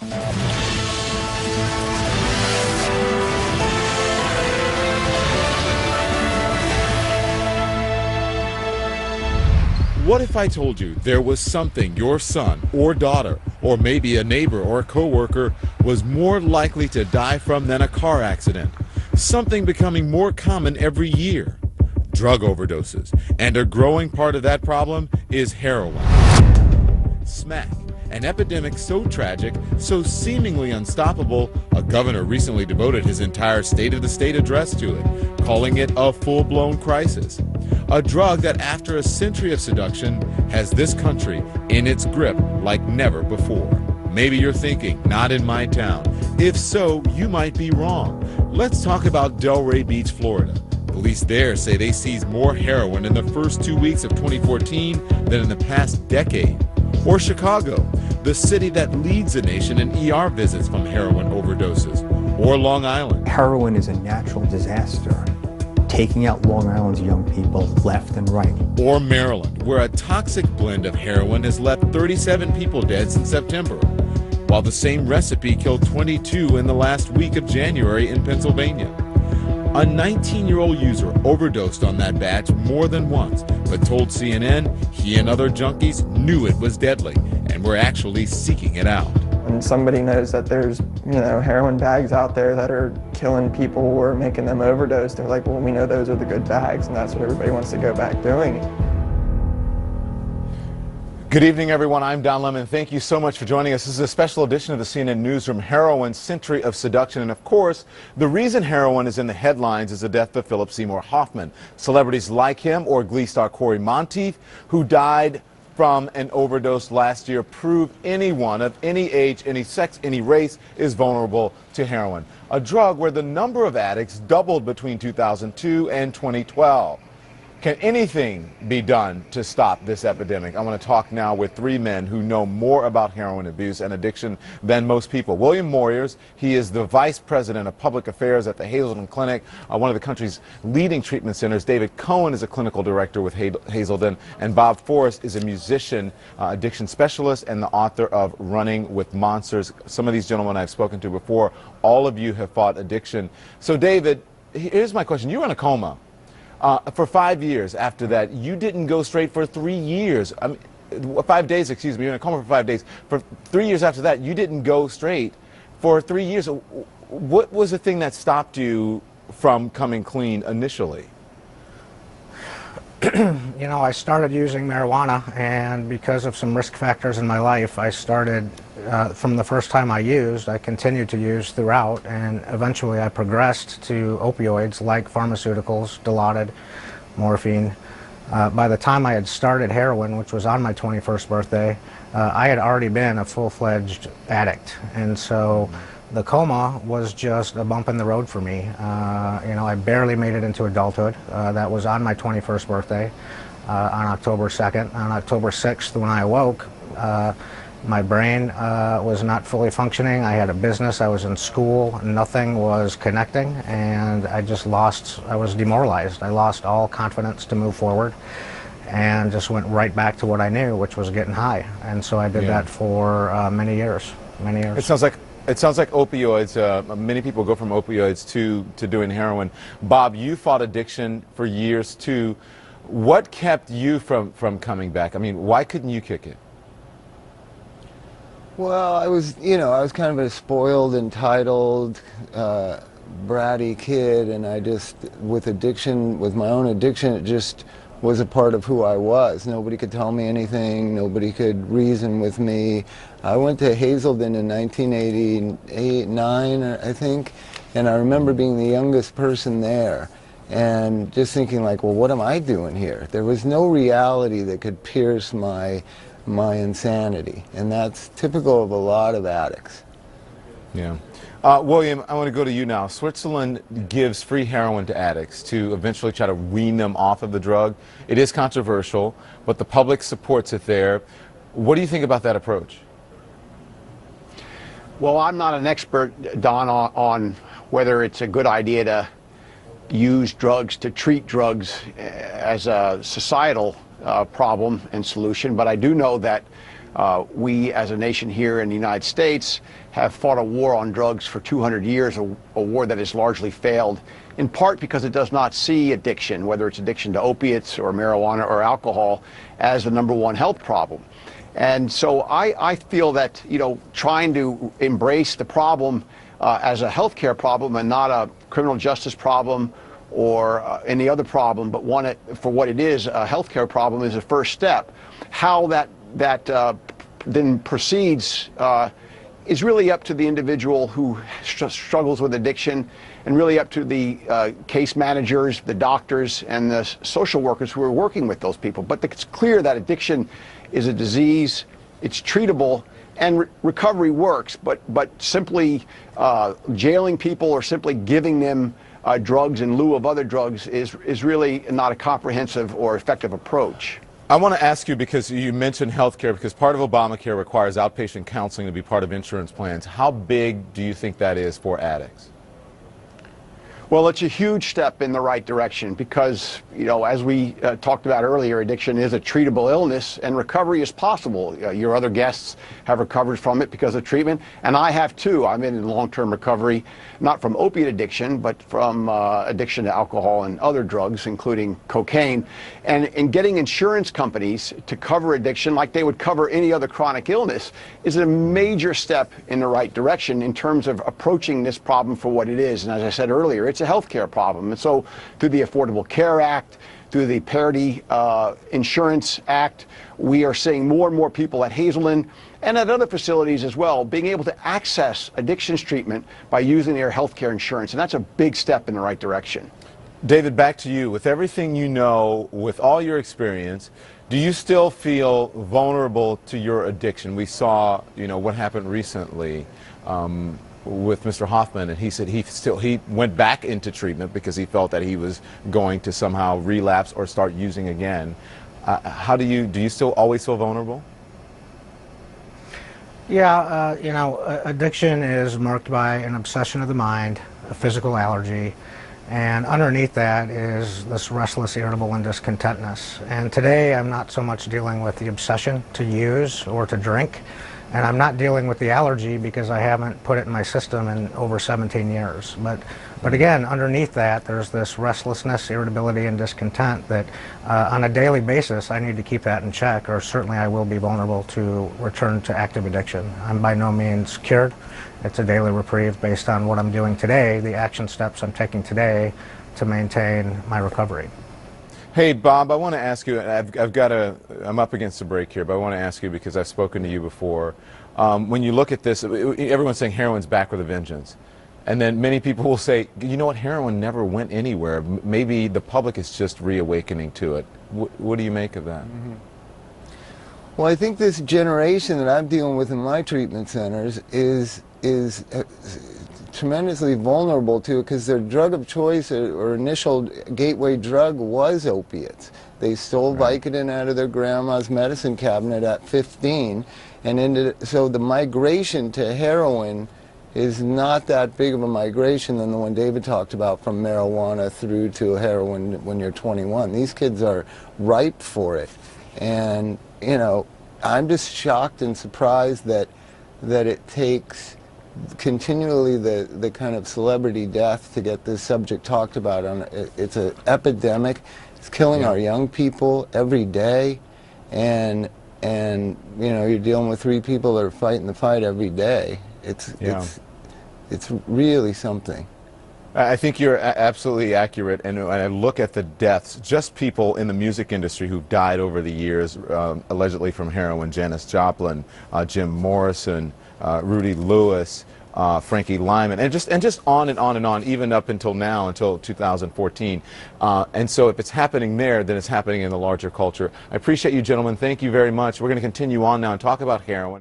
What if I told you there was something your son or daughter, or maybe a neighbor or a coworker, was more likely to die from than a car accident? Something becoming more common every year. Drug overdoses. And a growing part of that problem is heroin. Smack. An epidemic so tragic, so seemingly unstoppable, a governor recently devoted his entire State of the State address to it, calling it a full-blown crisis. A drug that, after a century of seduction, has this country in its grip like never before. Maybe you're thinking, not in my town. If so, you might be wrong. Let's talk about Delray Beach, Florida. Police there say they seized more heroin in the first 2 weeks of 2014 than in the past decade. Or Chicago, the city that leads the nation in ER visits from heroin overdoses. Or Long Island. Heroin is a natural disaster, taking out Long Island's young people left and right. Or Maryland, where a toxic blend of heroin has left 37 people dead since September, while the same recipe killed 22 in the last week of January in Pennsylvania. A 19-year-old user overdosed on that batch more than once, but told CNN he and other junkies knew it was deadly and were actually seeking it out. When somebody knows that there's, heroin bags out there that are killing people or making them overdose, they're like, well, we know those are the good bags, and that's what everybody wants to go back doing. Good evening, everyone. I'm Don Lemon. Thank you so much for joining us. This is a special edition of the CNN Newsroom, Heroin, Century of Seduction. And of course, the reason heroin is in the headlines is the death of Philip Seymour Hoffman. Celebrities like him or Glee star Corey Monteith, who died from an overdose last year, prove anyone of any age, any sex, any race is vulnerable to heroin, a drug where the number of addicts doubled between 2002 and 2012. Can anything be done to stop this epidemic? I want to talk now with three men who know more about heroin abuse and addiction than most people. William Moyers, he is the Vice President of Public Affairs at the Hazelden Clinic, one of the country's leading treatment centers. David Cohen is a clinical director with Hazelden, and Bob Forrest is a musician, addiction specialist, and the author of Running with Monsters. Some of these gentlemen I've spoken to before. All of you have fought addiction. So David, here's my question. You were in a coma. For 5 years after that. You didn't go straight for 3 years. 5 days, excuse me. You were in a coma for 5 days. For 3 years after that, you didn't go straight for 3 years. What was the thing that stopped you from coming clean initially? I started using marijuana, and because of some risk factors in my life, I started from the first time I used. I continued to use throughout, and eventually I progressed to opioids like pharmaceuticals, Dilaudid, morphine. By the time I had started heroin, which was on my 21st birthday, I had already been a full-fledged addict, and so the coma was just a bump in the road for me. I barely made it into adulthood. That was on my 21st birthday, on October 2nd. On October 6th, when I awoke, my brain was not fully functioning. I had a business, I was in school, nothing was connecting, and I was demoralized. I lost all confidence to move forward and just went right back to what I knew, which was getting high. And so I did that for many years. It sounds like opioids. Many people go from opioids to doing heroin. Bob, you fought addiction for years too. What kept you from coming back? I mean, why couldn't you kick it? Well, I was kind of a spoiled, entitled, bratty kid, and I just, with my own addiction, it just was a part of who I was. Nobody could tell me anything. Nobody could reason with me. I went to Hazelden in 1988, 9, I think, and I remember being the youngest person there and just thinking like, well, what am I doing here? There was no reality that could pierce my insanity, and that's typical of a lot of addicts. Yeah. William, I want to go to you now. Switzerland gives free heroin to addicts to eventually try to wean them off of the drug. It is controversial, but the public supports it there. What do you think about that approach? Well, I'm not an expert, Don, on whether it's a good idea to use drugs to treat drugs as a societal problem and solution, but I do know that We, as a nation here in the United States, have fought a war on drugs for 200 years, a war that has largely failed, in part because it does not see addiction, whether it's addiction to opiates or marijuana or alcohol, as the #1 health problem. And so I feel that, trying to embrace the problem as a healthcare problem and not a criminal justice problem or any other problem, but want it for what it is, a healthcare problem, is a first step. How that then proceeds is really up to the individual who struggles with addiction, and really up to the case managers, the doctors, and the social workers who are working with those people. But it's clear that addiction is a disease, it's treatable, and recovery works, but simply jailing people or simply giving them drugs in lieu of other drugs is really not a comprehensive or effective approach. I want to ask you, because you mentioned healthcare, because part of Obamacare requires outpatient counseling to be part of insurance plans. How big do you think that is for addicts? Well, it's a huge step in the right direction because, as we talked about earlier, addiction is a treatable illness and recovery is possible. Your other guests have recovered from it because of treatment, and I have too. I'm in long-term recovery, not from opiate addiction, but from addiction to alcohol and other drugs, including cocaine. And getting insurance companies to cover addiction like they would cover any other chronic illness is a major step in the right direction in terms of approaching this problem for what it is. And as I said earlier, it's a healthcare problem. And so through the Affordable Care Act, through the Parity Insurance Act, we are seeing more and more people at Hazelden and at other facilities as well being able to access addictions treatment by using their healthcare insurance. And that's a big step in the right direction. David, back to you. With everything you know, with all your experience, do you still feel vulnerable to your addiction? We saw, what happened recently with Mr. Hoffman, and he said he went back into treatment because he felt that he was going to somehow relapse or start using again. How do you still always feel vulnerable? Yeah, addiction is marked by an obsession of the mind, a physical allergy, and underneath that is this restless, irritable, and discontentness. And today I'm not so much dealing with the obsession to use or to drink, and I'm not dealing with the allergy because I haven't put it in my system in over 17 years. But again, underneath that, there's this restlessness, irritability, and discontent that on a daily basis, I need to keep that in check, or certainly I will be vulnerable to return to active addiction. I'm by no means cured. It's a daily reprieve based on what I'm doing today, the action steps I'm taking today to maintain my recovery. Hey, Bob, I want to ask you, I'm up against a break here, but I want to ask you because I've spoken to you before. When you look at this, everyone's saying heroin's back with a vengeance. And then many people will say, you know what, heroin never went anywhere. Maybe the public is just reawakening to it. What do you make of that? Mm-hmm. Well, I think this generation that I'm dealing with in my treatment centers is tremendously vulnerable to it because their drug of choice or initial gateway drug was opiates. They stole Vicodin out of their grandma's medicine cabinet at 15, and so the migration to heroin is not that big of a migration than the one David talked about, from marijuana through to heroin when you're 21. These kids are ripe for it, and I'm just shocked and surprised that it takes continually the kind of celebrity death to get this subject talked about. It's an epidemic. It's killing our young people every day, and you're dealing with 3 people that are fighting the fight every day. It's really something. I think you're absolutely accurate, and when I look at the deaths, just people in the music industry who've died over the years, allegedly from heroin: Janis Joplin, Jim Morrison, Rudy Lewis, Frankie Lyman, and just on and on and on, even up until now, until 2014. And so if it's happening there, then it's happening in the larger culture. I appreciate you, gentlemen. Thank you very much. We're going to continue on now and talk about heroin.